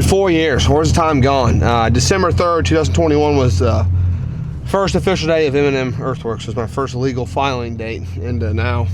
Dude, 4 years. Where's the time gone? December 3rd, 2021 was the first official day of M&M Earthworks. It was my first legal filing date. And now,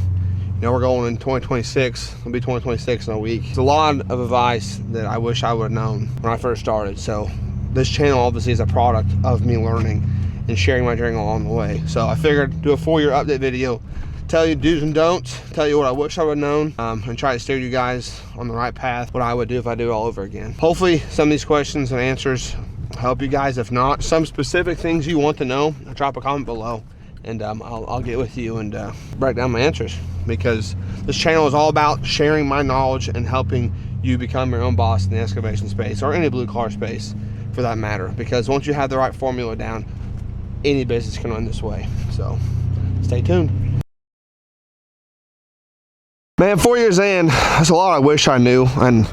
we're going in 2026. It'll be 2026 in a week. It's a lot of advice that I wish I would have known when I first started. So this channel obviously is a product of me learning and sharing my journey along the way. So I figured do a 4-year update video, tell you do's and don'ts, tell you what I wish I would have known, and try to steer you guys on the right path, what I would do if I do it all over again. Hopefully some of these questions and answers help you guys. If not, some specific things you want to know, drop a comment below, and I'll get with you and break down my answers, because this channel is all about sharing my knowledge and helping you become your own boss in the excavation space, or any blue collar space for that matter, because once you have the right formula down, any business can run this way. So stay tuned. Man, 4 years in, there's a lot I wish I knew. And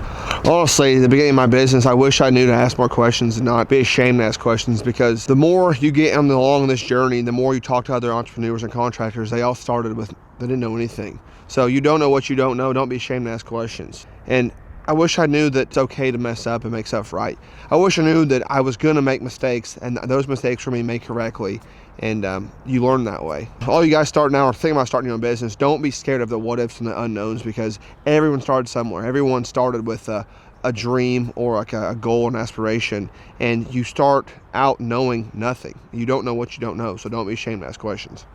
honestly, at the beginning of my business, I wish I knew to ask more questions and not be ashamed to ask questions, because the more you get along this journey, the more you talk to other entrepreneurs and contractors, they all started with, they didn't know anything. So you don't know what you don't know. Don't be ashamed to ask questions. And I wish I knew that it's okay to mess up and make stuff right. I wish I knew that I was gonna make mistakes, and those mistakes were made correctly, and you learn that way. All you guys starting out or thinking about starting your own business, don't be scared of the what ifs and the unknowns, because everyone started somewhere. Everyone started with a dream or like a goal and aspiration, and you start out knowing nothing. You don't know what you don't know, so don't be ashamed to ask questions.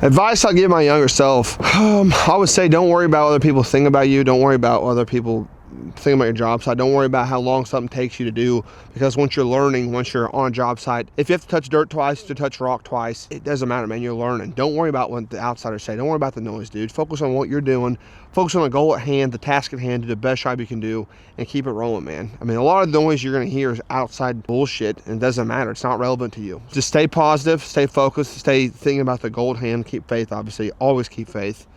Advice I'll give my younger self, I would say don't worry about what other people think about you. Don't worry about what other people think about your job site. Don't worry about how long something takes you to do, because once you're learning, once you're on a job site, if you have to touch dirt twice, to touch rock twice, it doesn't matter, man. You're learning. Don't worry about what the outsiders say. Don't worry about the noise, dude. Focus on what you're doing. Focus on the goal at hand, the task at hand, do the best job you can do, and keep it rolling, man. I mean, a lot of the noise you're going to hear is outside bullshit, and it doesn't matter. It's not relevant to you. Just stay positive, stay focused, stay thinking about the goal at hand, keep faith, obviously. Always keep faith,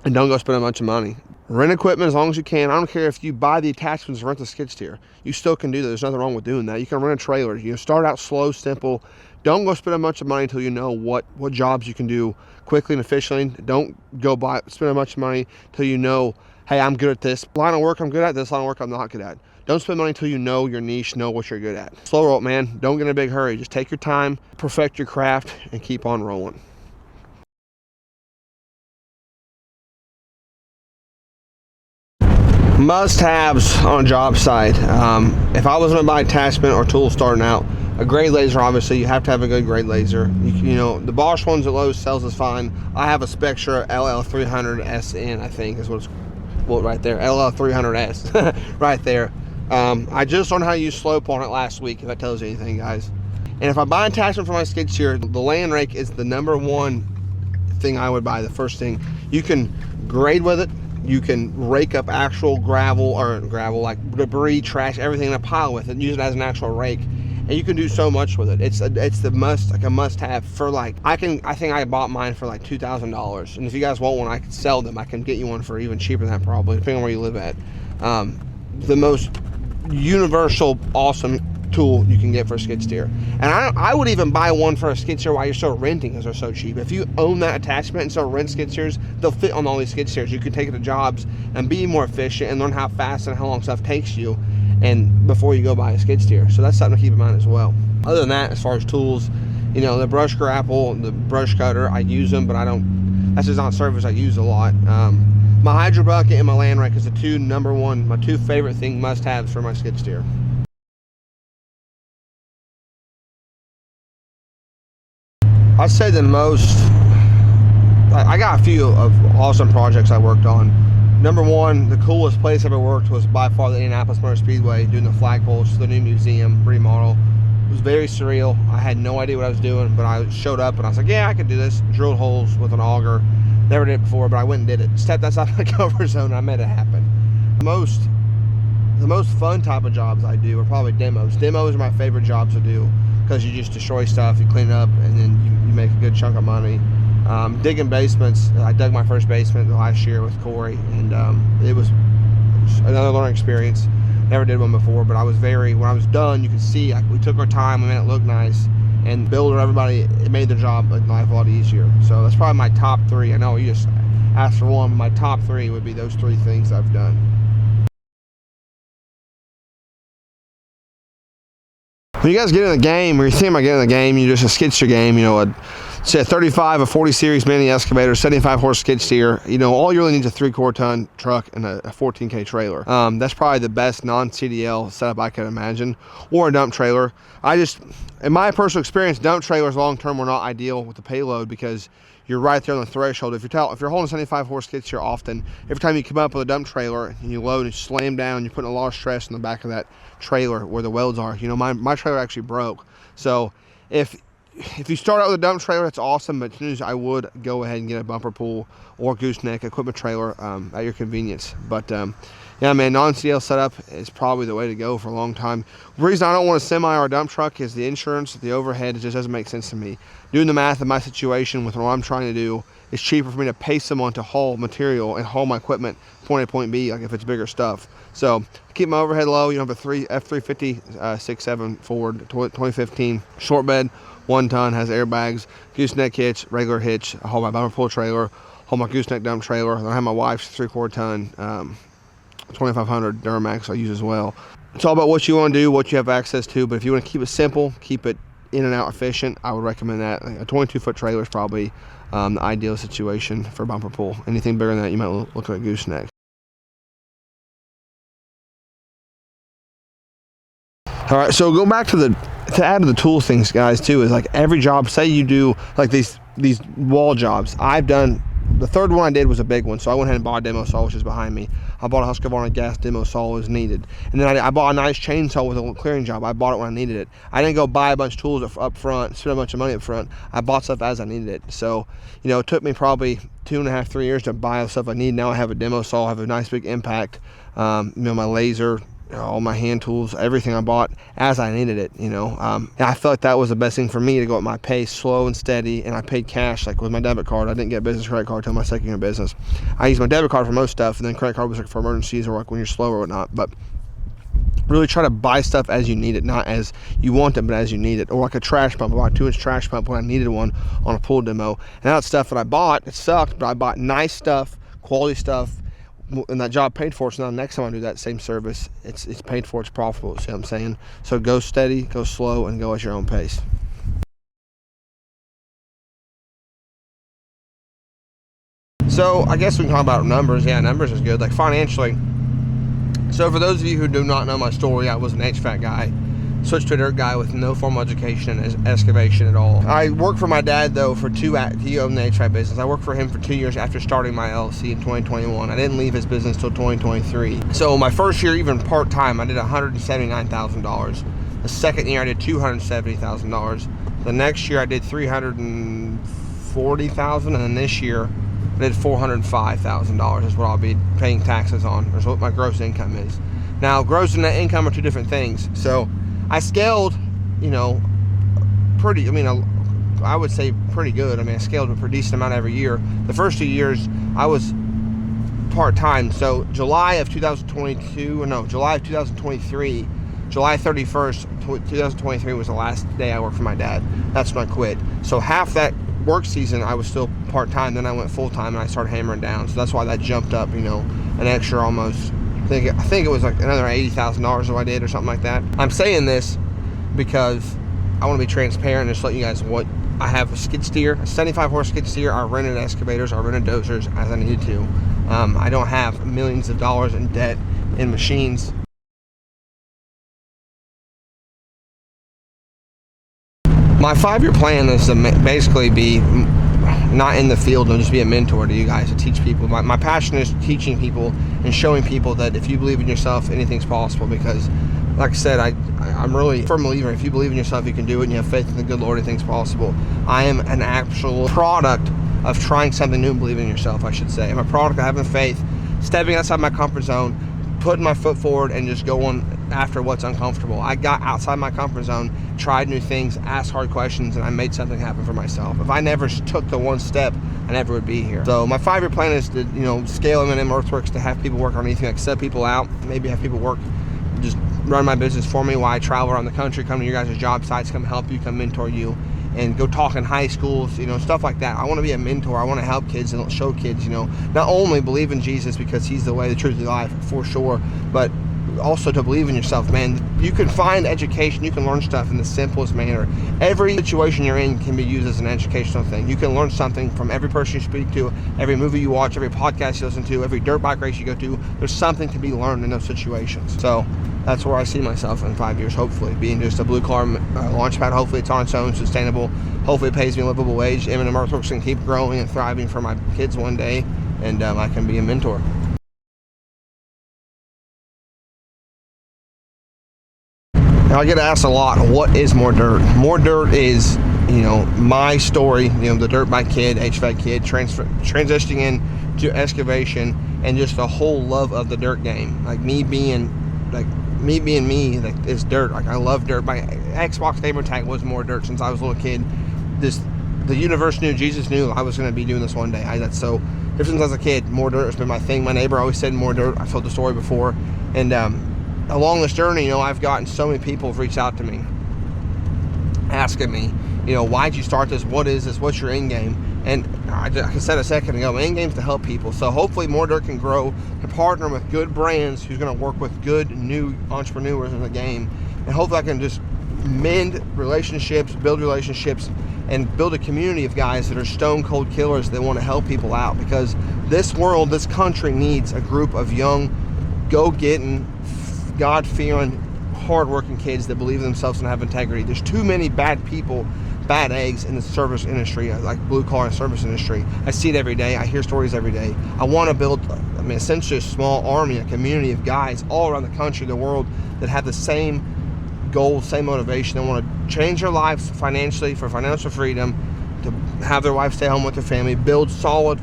and don't go spend a bunch of money. Rent equipment as long as you can. I don't care if you buy the attachments, rent the skid steer. You still can do that. There's nothing wrong with doing that. You can rent a trailer. You start out slow, simple. Don't go spend a bunch of money until you know what jobs you can do quickly and efficiently. Don't go spend a bunch of money until you know, hey, I'm good at this line of work. I'm good at this line of work. I'm not good at. Don't spend money until you know your niche, know what you're good at. Slow roll, man. Don't get in a big hurry. Just take your time, perfect your craft, and keep on rolling. Must-haves on a job site. If I was going to buy attachment or tools starting out, a grade laser, obviously you have to have a good grade laser. You know, the Bosch ones at Lowe's sells is fine. I have a Spectra LL300SN, I think is what it's, well, right there, LL300S, right there. I just learned how to use slope on it last week, if that tells you anything, guys. And if I buy an attachment for my skid steer, the land rake is the #1 thing I would buy, the first thing. You can grade with it. You can rake up actual gravel, like debris, trash, everything in a pile with it, and use it as an actual rake. And you can do so much with it. It's the must-have for, like, I think I bought mine for like $2,000. And if you guys want one, I can sell them. I can get you one for even cheaper than that, probably, depending on where you live at. The most universal, awesome tool you can get for a skid steer. And I would even buy one for a skid steer while you're still renting, because they're so cheap. If you own that attachment and still rent skid steers, they'll fit on all these skid steers. You can take it to jobs and be more efficient and learn how fast and how long stuff takes you, and before you go buy a skid steer. So that's something to keep in mind as well. Other than that, as far as tools, you know, the brush grapple, the brush cutter, I use them, but I don't, that's just not a service I use a lot. My hydro bucket and my land rake is the my two favorite thing must-haves for my skid steer. I'd say the most, I got a few of awesome projects I worked on. #1, the coolest place I ever worked was by far the Indianapolis Motor Speedway, doing the flagpoles, the new museum remodel. It was very surreal. I had no idea what I was doing, but I showed up and I was like, yeah, I could do this. Drilled holes with an auger. Never did it before, but I went and did it. Stepped outside my comfort zone, and I made it happen. The most fun type of jobs I do are probably demos. Demos are my favorite jobs to do, because you just destroy stuff, you clean it up, and then you make a good chunk of money. Digging basements, I dug my first basement last year with Corey, and it was another learning experience. Never did one before, but when I was done, you could see we took our time, we made it look nice, and builder, everybody, it made their job in life a lot easier. So that's probably my top 3. I know you just ask for one. My top 3 would be those 3 things I've done. When you guys get in the game, or you think about getting in the game, you just a skid steer game, you know, say a 35, a 40 series mini excavator, 75 horse skid steer, you know, all you really need is a 3/4 ton truck and a 14K trailer. That's probably the best non-CDL setup I can imagine, or a dump trailer. In my personal experience, dump trailers long-term were not ideal with the payload because you're right there on the threshold. If you're holding a 75 horse skid steer often, every time you come up with a dump trailer and you load and slam down, you're putting a lot of stress in the back of that trailer where the welds are. You know, my trailer actually broke. So if you start out with a dump trailer, that's awesome, but as soon as I would go ahead and get a bumper pull or gooseneck equipment trailer at your convenience. But yeah, man, non-CDL setup is probably the way to go for a long time. The reason I don't want a semi or a dump truck is the insurance, the overhead, it just doesn't make sense to me. Doing the math in my situation with what I'm trying to do, it's cheaper for me to pay someone to haul material and haul my equipment point A to point B, like if it's bigger stuff. So keep my overhead low. You know, have a F350 6.7 Ford 2015 short bed, 1 ton, has airbags, gooseneck hitch, regular hitch. I haul my bumper pull trailer, haul my gooseneck dump trailer. Then I have my wife's 3/4 ton 2500 Duramax I use as well. It's all about what you want to do, what you have access to, but if you want to keep it simple, keep it in and out efficient, I would recommend that. A 22-foot trailer is probably the ideal situation for bumper pull. Anything bigger than that, you might look at a gooseneck. All right, so go back to add to the tool things, guys, too, is like every job, say you do like these wall jobs. I've done, the third one I did was a big one, so I went ahead and bought a demo saw, which is behind me. I bought a Husqvarna gas demo saw as needed. And then I bought a nice chainsaw with a clearing job. I bought it when I needed it. I didn't go buy a bunch of tools up front, spend a bunch of money up front. I bought stuff as I needed it. So, you know, it took me probably 2.5, 3 years to buy the stuff I need. Now I have a demo saw, I have a nice big impact, you know, my laser, all my hand tools, everything I bought as I needed it, you know. I felt like that was the best thing for me, to go at my pace, slow and steady, and I paid cash, like with my debit card. I didn't get a business credit card until my second year of business. I used my debit card for most stuff, and then credit card was like for emergencies or like when you're slow or whatnot. But really try to buy stuff as you need it, not as you want it, but as you need it. Or like a trash pump. I bought a 2-inch trash pump when I needed one on a pool demo. And that's stuff that I bought. It sucked, but I bought nice stuff, quality stuff, and that job paid for it. So now next time I do that same service, it's paid for, it's profitable. See what I'm saying? So go steady, go slow, and go at your own pace. So I guess we can talk about numbers. Yeah, numbers is good. Like financially. So for those of you who do not know my story, I was an HVAC guy. Switched to a dirt guy with no formal education in excavation at all. I worked for my dad though for he owned the HVAC business. I worked for him for 2 years after starting my LLC in 2021. I didn't leave his business till 2023. So my first year, even part-time, I did $179,000. The second year I did $270,000. The next year I did $340,000, and then this year I did $405,000 is what I'll be paying taxes on, or what my gross income is. Now, gross and net income are two different things. So I scaled, you know, I would say pretty good. I mean, I scaled a pretty decent amount every year. The first 2 years, I was part-time. So July of 2023, July 31st, 2023 was the last day I worked for my dad. That's when I quit. So half that work season, I was still part-time. Then I went full-time and I started hammering down. So that's why that jumped up, you know, an extra almost, I think it was like another $80,000 that I did or something like that. I'm saying this because I want to be transparent and just let you guys what I have. A skid steer, a 75 horse skid steer. I rented excavators, I rented dozers as I needed to. I don't have millions of dollars in debt in machines. My 5-year plan is to basically be not in the field and just be a mentor to you guys, to teach people. My passion is teaching people and showing people that if you believe in yourself, anything's possible. Because like I said, I'm really a firm believer, if you believe in yourself, you can do it, and you have faith in the good Lord, anything's possible. I am an actual product of trying something new and believing in yourself, I should say. I'm a product of having faith, stepping outside my comfort zone, putting my foot forward, and just going after what's uncomfortable. I got outside my comfort zone, tried new things, asked hard questions, and I made something happen for myself. If I never took the one step, I never would be here. So my 5-year plan is to, you know, scale M&M Earthworks, to have people work underneath me, like set people out, maybe have people work, just run my business for me while I travel around the country, come to your guys' job sites, come help you, come mentor you, and go talk in high schools, you know, stuff like that. I want to be a mentor. I want to help kids and show kids, you know, not only believe in Jesus because he's the way, the truth, and the life, for sure, but also to believe in yourself, man. You can find education, you can learn stuff in the simplest manner. Every situation you're in can be used as an educational thing. You can learn something from every person you speak to, every movie you watch, every podcast you listen to, every dirt bike race you go to. There's something to be learned in those situations. So that's where I see myself in 5 years, hopefully, being just a blue collar launchpad. Hopefully it's on its own, sustainable. Hopefully it pays me a livable wage. M&M Earthworks can keep growing and thriving for my kids one day, and I can be a mentor. Now I get asked a lot, what is More Dirt? More Dirt is, you know, my story, you know, the dirt bike kid, HVAC kid, transitioning into excavation, and just the whole love of the dirt game. Like me being me, like, is dirt. Like, I love dirt. My Xbox gamer tag was More Dirt since I was a little kid. The universe knew, Jesus knew I was going to be doing this one day. That's so, ever since I was a kid, More Dirt has been my thing. My neighbor always said More Dirt. I've told the story before, and along this journey, you know, I've gotten so many people have reached out to me asking me, you know, why'd you start this? What is this? What's your end game? And like I said a second ago, my end game is to help people. So hopefully More Dirt can grow to partner with good brands who's going to work with good new entrepreneurs in the game. And hopefully I can just mend relationships, build relationships, and build a community of guys that are stone cold killers that want to help people out. Because this world, this country needs a group of young, go-getting, God-fearing, hard-working kids that believe in themselves and have integrity. There's too many bad people, bad eggs in the service industry, like blue-collar and service industry. I see it every day. I hear stories every day. I want to build, essentially a small army, a community of guys all around the country, the world, that have the same goals, same motivation. They want to change their lives financially, for financial freedom, to have their wife stay home with their family, build solid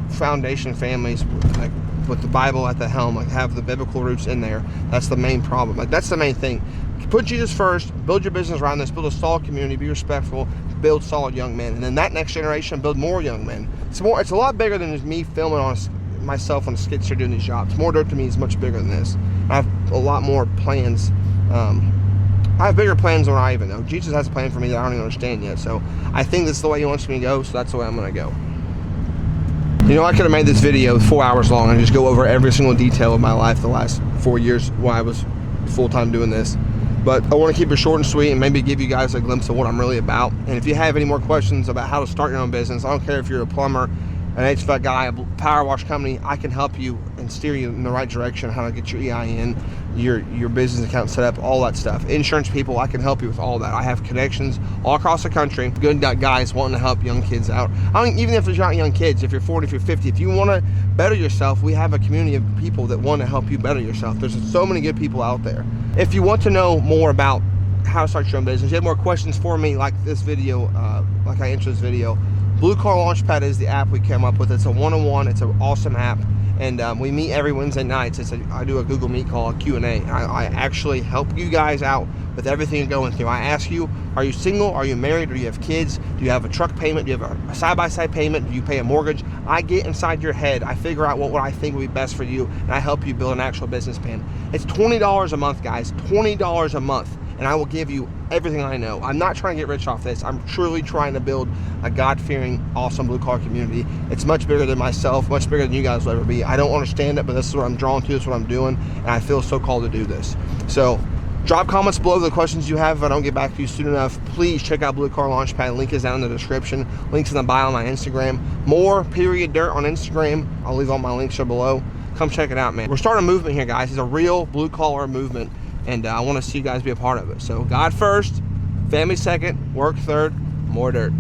foundation families, like with the Bible at the helm, like have the biblical roots in there. That's the main problem. Like, that's the main thing. Put Jesus first, build your business around this, build a solid community, be respectful, build solid young men, and then that next generation, build more young men. It's a lot bigger than just me filming on myself on a skid steer doing these jobs. More Dirt to me is much bigger than this. I have a lot more plans. I have bigger plans than I even know. Jesus has a plan for me that I don't even understand yet. So I think this is the way he wants me to go, so that's the way I'm going to go. You know, I could have made this video 4 hours long and just go over every single detail of my life the last 4 years while I was full-time doing this. But I want to keep it short and sweet and maybe give you guys a glimpse of what I'm really about. And if you have any more questions about how to start your own business, I don't care if you're a plumber, an HVAC guy, a power wash company, I can help you and steer you in the right direction, how to get your EIN, your business account set up, all that stuff. Insurance people, I can help you with all that. I have connections all across the country, good guys wanting to help young kids out. I mean, even if you're not young kids, if you're 40, if you're 50, if you want to better yourself, we have a community of people that want to help you better yourself. There's so many good people out there. If you want to know more about how to start your own business, you have more questions for me, like this video, like I answered this video, Blue Collar Launchpad is the app we came up with. It's a one-on-one. It's an awesome app, and we meet every Wednesday nights. I do a Google Meet call, a Q&A. I actually help you guys out with everything you're going through. I ask you, are you single? Are you married? Do you have kids? Do you have a truck payment? Do you have a side-by-side payment? Do you pay a mortgage? I get inside your head. I figure out what I think would be best for you, and I help you build an actual business plan. It's $20 a month, guys. $20 a month. And I will give you everything I know. I'm not trying to get rich off this. I'm truly trying to build a God-fearing, awesome blue-collar community. It's much bigger than myself, much bigger than you guys will ever be. I don't understand it, but this is what I'm drawn to. This is what I'm doing, and I feel so called to do this. So drop comments below the questions you have. If I don't get back to you soon enough, please check out Blue Collar Launchpad. Link is down in the description. Links in the bio on my Instagram. More.Dirt on Instagram. I'll leave all my links here below. Come check it out, man. We're starting a movement here, guys. It's a real blue-collar movement. And I want to see you guys be a part of it. So God first, family second, work third, more dirt.